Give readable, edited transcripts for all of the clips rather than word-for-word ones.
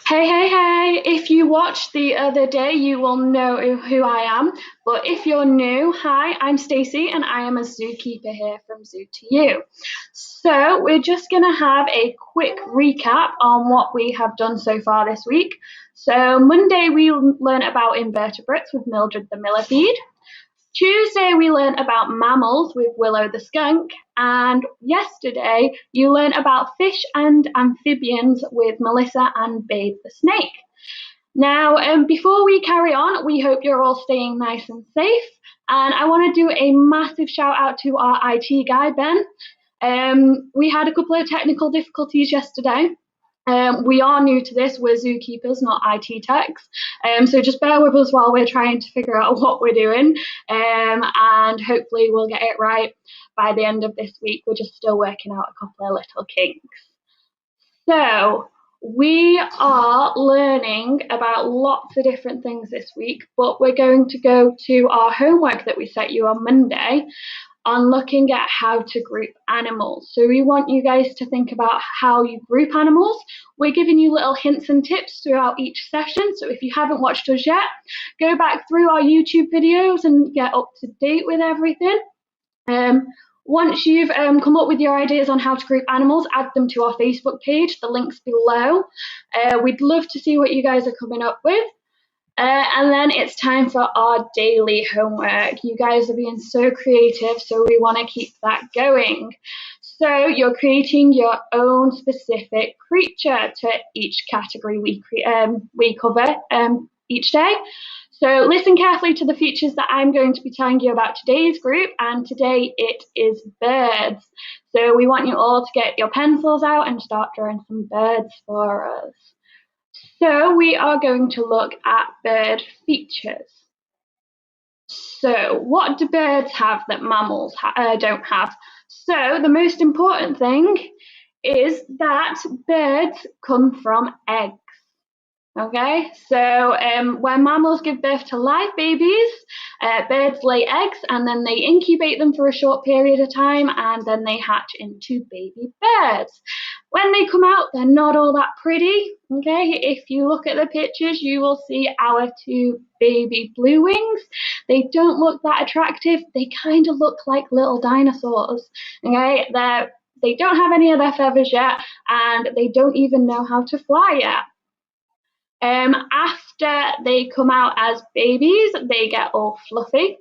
Hey, hey, hey! If you watched the other day, you will know who I am. But if you're new, hi, I'm Stacie and I am a zookeeper here from Zoo to You. So, we're just going to have a quick recap on what we have done so far this week. So, Monday we learned about invertebrates with Mildred the millipede. Tuesday, we learned about mammals with Willow the skunk, and yesterday, you learned about fish and amphibians with Melissa and Babe the snake. Now, before we carry on, we hope you're all staying nice and safe. And I want to do a massive shout out to our IT guy, Ben. We had a couple of technical difficulties yesterday. We are new to this. We're zookeepers, not IT techs. So just bear with us while we're trying to figure out what we're doing. And hopefully we'll get it right by the end of this week. We're just still working out a couple of little kinks. So we are learning about lots of different things this week, but we're going to go to our homework that we set you on Monday on looking at how to group animals. So we want you guys to think about how you group animals. We're giving you little hints and tips throughout each session. So if you haven't watched us yet, go back through our YouTube videos and get up to date with everything. Once you've come up with your ideas on how to group animals, add them to our Facebook page. The link's below. We'd love to see what you guys are coming up with. And then it's time for our daily homework. You guys are being so creative, so we want to keep that going. So you're creating your own specific creature to each category we cover each day. So listen carefully to the features that I'm going to be telling you about today's group, and today it is birds. So we want you all to get your pencils out and start drawing some birds for us. So we are going to look at bird features. So what do birds have that mammals don't have? So the most important thing is that birds come from eggs. Okay, so when mammals give birth to live babies, birds lay eggs and then they incubate them for a short period of time and then they hatch into baby birds. When they come out, they're not all that pretty. Okay, if you look at the pictures, you will see our two baby blue wings. They don't look that attractive. They kind of look like little dinosaurs. Okay, they don't have any of their feathers yet and they don't even know how to fly yet. After they come out as babies, they get all fluffy.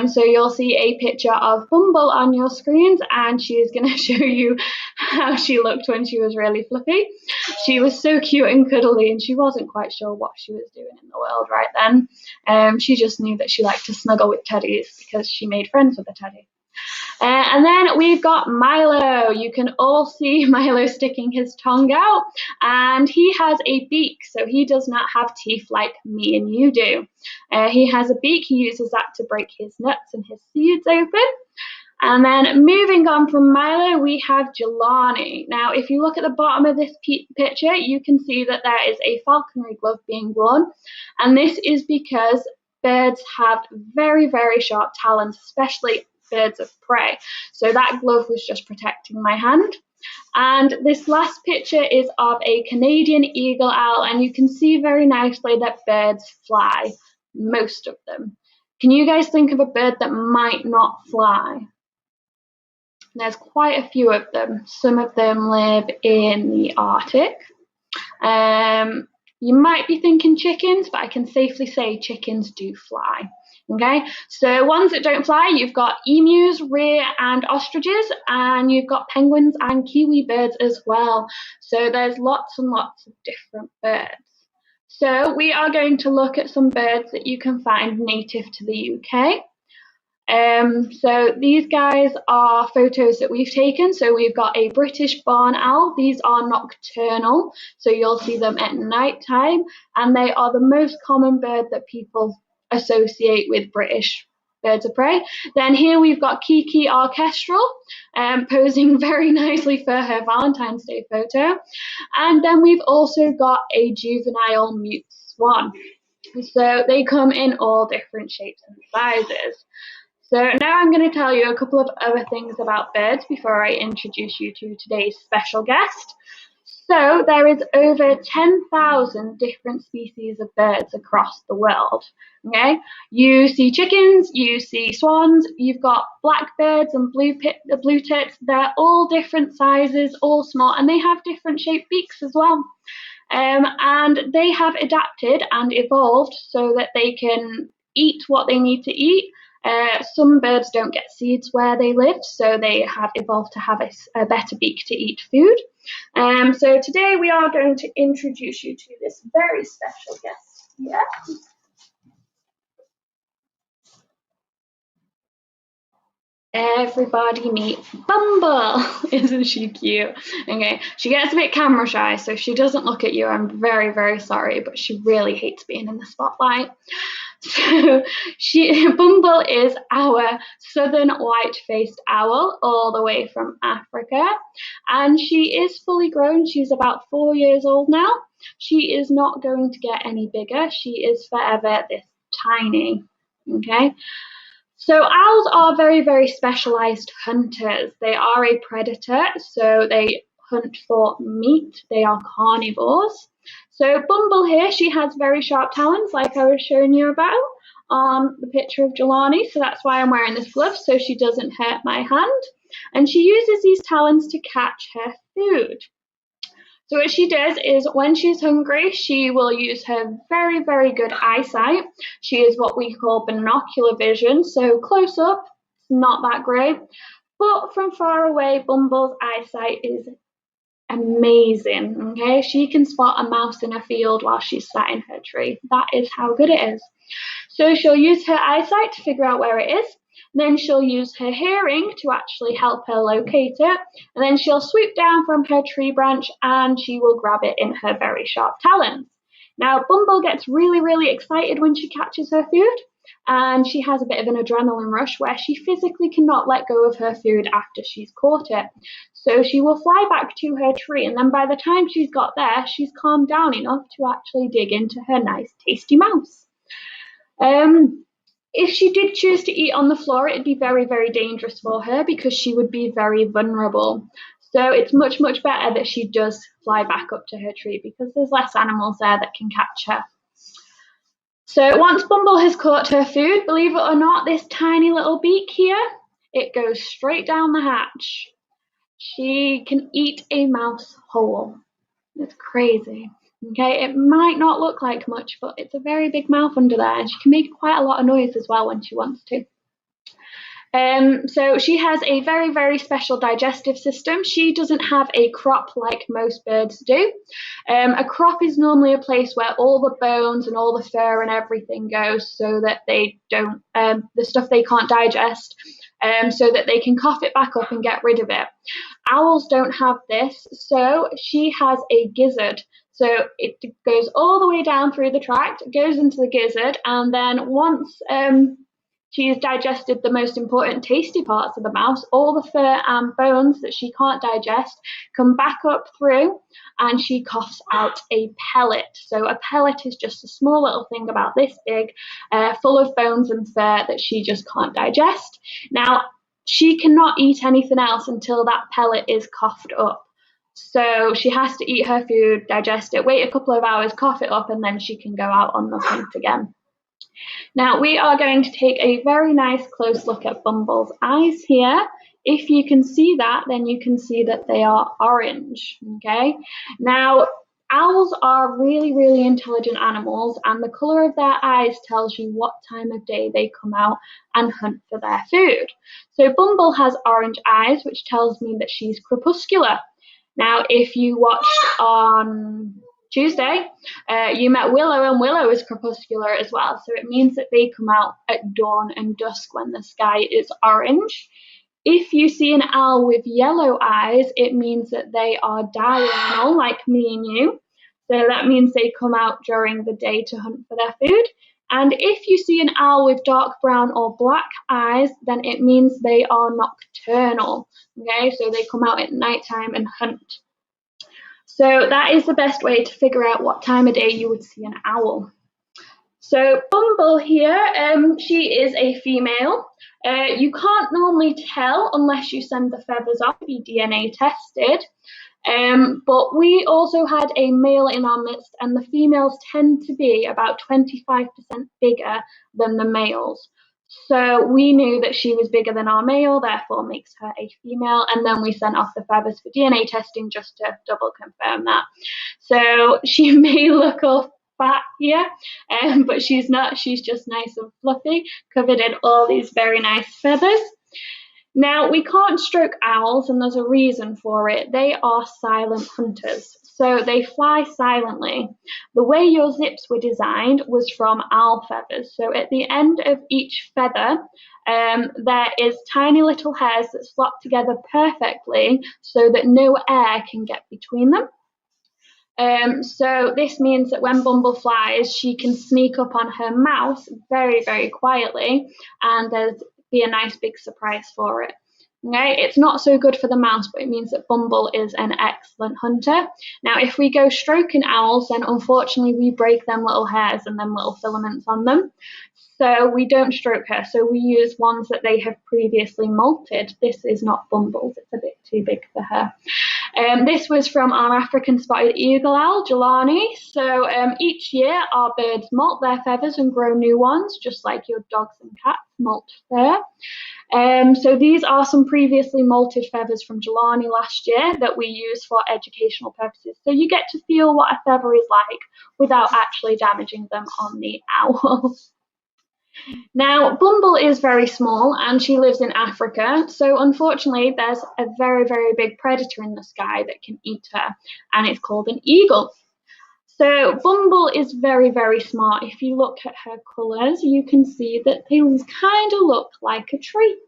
So you'll see a picture of Bumble on your screens, and she is going to show you how she looked when she was really fluffy. She was so cute and cuddly, and she wasn't quite sure what she was doing in the world right then. She just knew that she liked to snuggle with teddies because she made friends with a teddy. And then we've got Milo. You can all see Milo sticking his tongue out, and he has a beak, so he does not have teeth like me and you do. He has a beak. He uses that to break his nuts and his seeds open. And then moving on from Milo, we have Jelani. Now, if you look at the bottom of this picture, you can see that there is a falconry glove being worn, and this is because birds have very, very sharp talons, especially birds of prey. So that glove was just protecting my hand. And this last picture is of a Canadian eagle owl, and you can see very nicely that birds fly, most of them. Can you guys think of a bird that might not fly? There's quite a few of them. Some of them live in the Arctic. You might be thinking chickens, but I can safely say chickens do fly. Okay, so ones that don't fly, you've got emus, rhea, and ostriches, and you've got penguins and kiwi birds as well. So there's lots and lots of different birds. So we are going to look at some birds that you can find native to the UK. So these guys are photos that we've taken. So we've got a British barn owl. These are nocturnal, so you'll see them at night time, and they are the most common bird that people associate with British birds of prey. Then here we've got Kiki Orchestral, posing very nicely for her Valentine's Day photo. And then we've also got a juvenile mute swan. So they come in all different shapes and sizes. So now I'm going to tell you a couple of other things about birds before I introduce you to today's special guest. So there is over 10,000 different species of birds across the world. Okay, you see chickens, you see swans, you've got blackbirds and blue tits. They're all different sizes, all small, and they have different shaped beaks as well. And they have adapted and evolved so that they can eat what they need to eat. Some birds don't get seeds where they live, so they have evolved to have a better beak to eat food. So today we are going to introduce you to this very special guest here. Everybody meet Bumble. Isn't she cute? Okay, she gets a bit camera shy, so she doesn't look at you. I'm very, very sorry, but she really hates being in the spotlight. So Bumble is our southern white-faced owl, all the way from Africa, and she is fully grown. She's about 4 years old now. She is not going to get any bigger. She is forever this tiny. Okay. So owls are very, very specialized hunters. They are a predator, so they hunt for meat. They are carnivores. So Bumble here, she has very sharp talons, like I was showing you about on the picture of Jelani. So that's why I'm wearing this glove, so she doesn't hurt my hand. And she uses these talons to catch her food. So what she does is when she's hungry, she will use her very, very good eyesight. She is what we call binocular vision. So close up, it's not that great. But from far away, Bumble's eyesight is amazing. Okay, she can spot a mouse in a field while she's sat in her tree. That is how good it is. So she'll use her eyesight to figure out where it is. Then she'll use her hearing to actually help her locate it. And then she'll swoop down from her tree branch and she will grab it in her very sharp talons. Now, Bumble gets really, really excited when she catches her food. And she has a bit of an adrenaline rush where she physically cannot let go of her food after she's caught it. So she will fly back to her tree, and then by the time she's got there, she's calmed down enough to actually dig into her nice, tasty mouse. If she did choose to eat on the floor, it'd be very, very dangerous for her because she would be very vulnerable. So it's much, much better that she does fly back up to her tree because there's less animals there that can catch her. So once Bumble has caught her food, believe it or not, this tiny little beak here, it goes straight down the hatch. She can eat a mouse whole. It's crazy. Okay, it might not look like much, but it's a very big mouth under there, and she can make quite a lot of noise as well when she wants to. So she has a very, very special digestive system. She doesn't have a crop like most birds do. A crop is normally a place where all the bones and all the fur and everything goes so that they don't, the stuff they can't digest, so that they can cough it back up and get rid of it. Owls don't have this, so she has a gizzard. So it goes all the way down through the tract, goes into the gizzard, and then once she's digested the most important tasty parts of the mouse, all the fur and bones that she can't digest come back up through, and she coughs out a pellet. So a pellet is just a small little thing about this big, full of bones and fur that she just can't digest. Now, she cannot eat anything else until that pellet is coughed up. So she has to eat her food, digest it, wait a couple of hours, cough it up, and then she can go out on the hunt again. Now we are going to take a very nice close look at Bumble's eyes here. If you can see that, then you can see that they are orange, okay? Now, owls are really, really intelligent animals, and the colour of their eyes tells you what time of day they come out and hunt for their food. So Bumble has orange eyes, which tells me that she's crepuscular. Now, if you watched on Tuesday, you met Willow, and Willow is crepuscular as well. So it means that they come out at dawn and dusk when the sky is orange. If you see an owl with yellow eyes, it means that they are diurnal, like me and you. So that means they come out during the day to hunt for their food. And if you see an owl with dark brown or black eyes, then it means they are nocturnal. Okay, so they come out at nighttime and hunt. So that is the best way to figure out what time of day you would see an owl. So Bumble here, she is a female. You can't normally tell unless you send the feathers off to be DNA tested. But we also had a male in our midst, and the females tend to be about 25% bigger than the males. So we knew that she was bigger than our male, therefore makes her a female. And then we sent off the feathers for DNA testing just to double confirm that. So she may look all fat here, but she's not. She's just nice and fluffy, covered in all these very nice feathers. Now, we can't stroke owls, and there's a reason for it. They are silent hunters, so they fly silently. The way your zips were designed was from owl feathers. So at the end of each feather, there is tiny little hairs that slot together perfectly so that no air can get between them. So this means that when Bumble flies, she can sneak up on her mouse very, very quietly, and there's be a nice big surprise for it. Okay, it's not so good for the mouse, but it means that Bumble is an excellent hunter. Now, if we go stroking owls, then unfortunately we break them little hairs and them little filaments on them. So we don't stroke her. So we use ones that they have previously molted. This is not Bumble's. It's a bit too big for her. This was from our African spotted eagle owl, Jelani. So each year our birds molt their feathers and grow new ones, just like your dogs and cats molt fur. So these are some previously molted feathers from Jelani last year that we use for educational purposes. So you get to feel what a feather is like without actually damaging them on the owl. Now, Bumble is very small and she lives in Africa, so unfortunately there's a very, very big predator in the sky that can eat her, and it's called an eagle. So Bumble is very, very smart. If you look at her colours, you can see that they kind of look like a tree.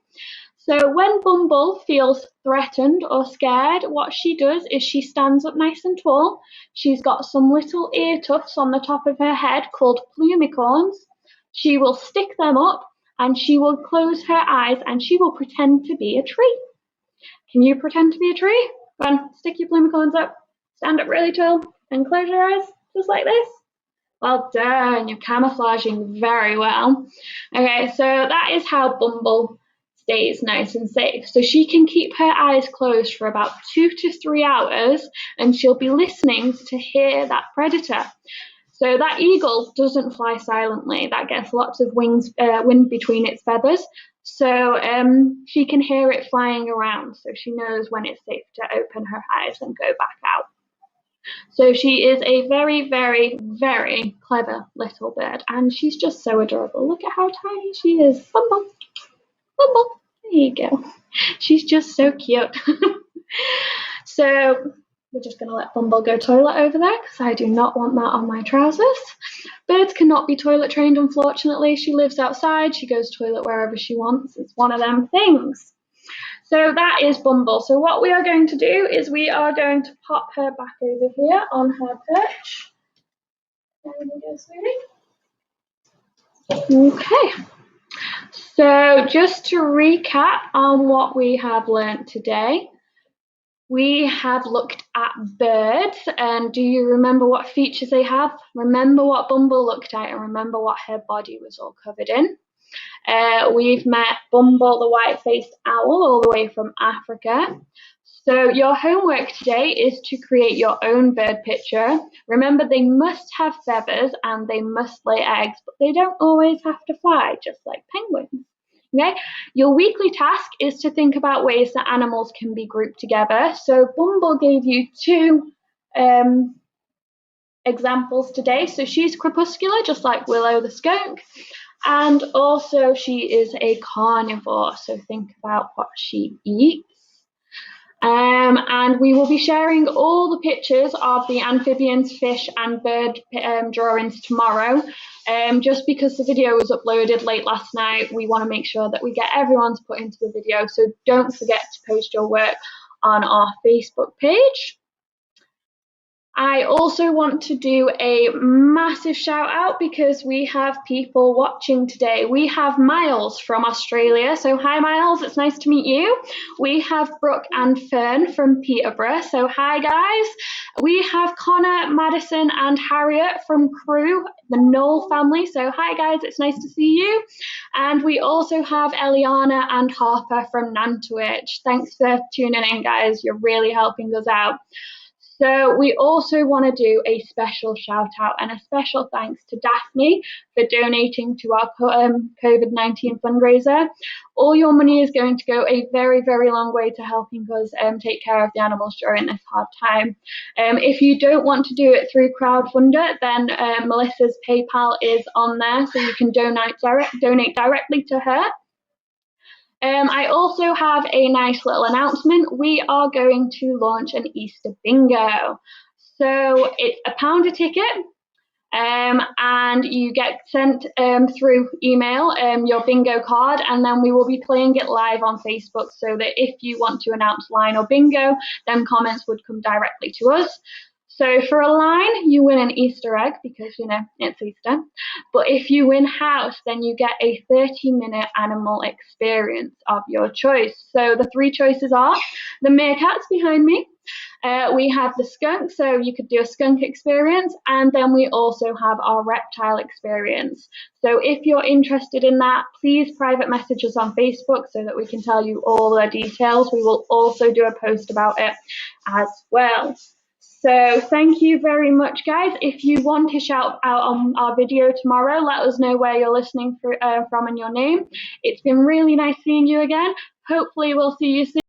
So when Bumble feels threatened or scared, what she does is she stands up nice and tall. She's got some little ear tufts on the top of her head called plumicorns. She will stick them up and she will close her eyes and she will pretend to be a tree. Can you pretend to be a tree? Go on, stick your plumicorns up, stand up really tall and close your eyes just like this. Well done, you're camouflaging very well. Okay, so that is how Bumble stays nice and safe. So she can keep her eyes closed for about 2 to 3 hours and she'll be listening to hear that predator. So that eagle doesn't fly silently. That gets lots of wind between its feathers. So she can hear it flying around. So she knows when it's safe to open her eyes and go back out. So she is a very, very, very clever little bird. And she's just so adorable. Look at how tiny she is. Bumble. Bumble. There you go. She's just so cute. So we're just going to let Bumble go toilet over there because I do not want that on my trousers. Birds cannot be toilet trained, unfortunately. She lives outside. She goes toilet wherever she wants. It's one of them things. So that is Bumble. So what we are going to do is we are going to pop her back over here on her perch. There we go, sweetie. Okay. So just to recap on what we have learnt today. We have looked at birds, and do you remember what features they have? Remember what Bumble looked at, and remember what her body was all covered in. We've met Bumble, the white-faced owl, all the way from Africa. So your homework today is to create your own bird picture. Remember, they must have feathers and they must lay eggs, but they don't always have to fly, just like penguins. Okay, your weekly task is to think about ways that animals can be grouped together. So Bumble gave you 2 examples today. So she's crepuscular, just like Willow the skunk, and also she is a carnivore. So think about what she eats. And we will be sharing all the pictures of the amphibians, fish and bird drawings tomorrow. Just because the video was uploaded late last night, we want to make sure that we get everyone's put into the video. So don't forget to post your work on our Facebook page. I also want to do a massive shout out because we have people watching today. We have Miles from Australia. So hi Miles, it's nice to meet you. We have Brooke and Fern from Peterborough. So hi guys. We have Connor, Madison and Harriet from Crewe, the Knoll family. So hi guys, it's nice to see you. And we also have Eliana and Harper from Nantwich. Thanks for tuning in, guys. You're really helping us out. So we also want to do a special shout out and a special thanks to Daphne for donating to our COVID-19 fundraiser. All your money is going to go a very, very long way to helping us take care of the animals during this hard time. If you don't want to do it through Crowdfunder, then Melissa's PayPal is on there, so you can donate directly to her. I also have a nice little announcement. We are going to launch an Easter bingo. So it's £1 a ticket, and you get sent through email your bingo card, and then we will be playing it live on Facebook, so that if you want to announce line or bingo, then comments would come directly to us. So for a line, you win an Easter egg because, you know, it's Easter. But if you win house, then you get a 30-minute animal experience of your choice. So the 3 choices are the meerkats behind me. We have the skunk, so you could do a skunk experience, and then we also have our reptile experience. So if you're interested in that, please private message us on Facebook so that we can tell you all the details. We will also do a post about it as well. So thank you very much, guys. If you want to shout out on our video tomorrow, let us know where you're listening from and your name. It's been really nice seeing you again. Hopefully we'll see you soon.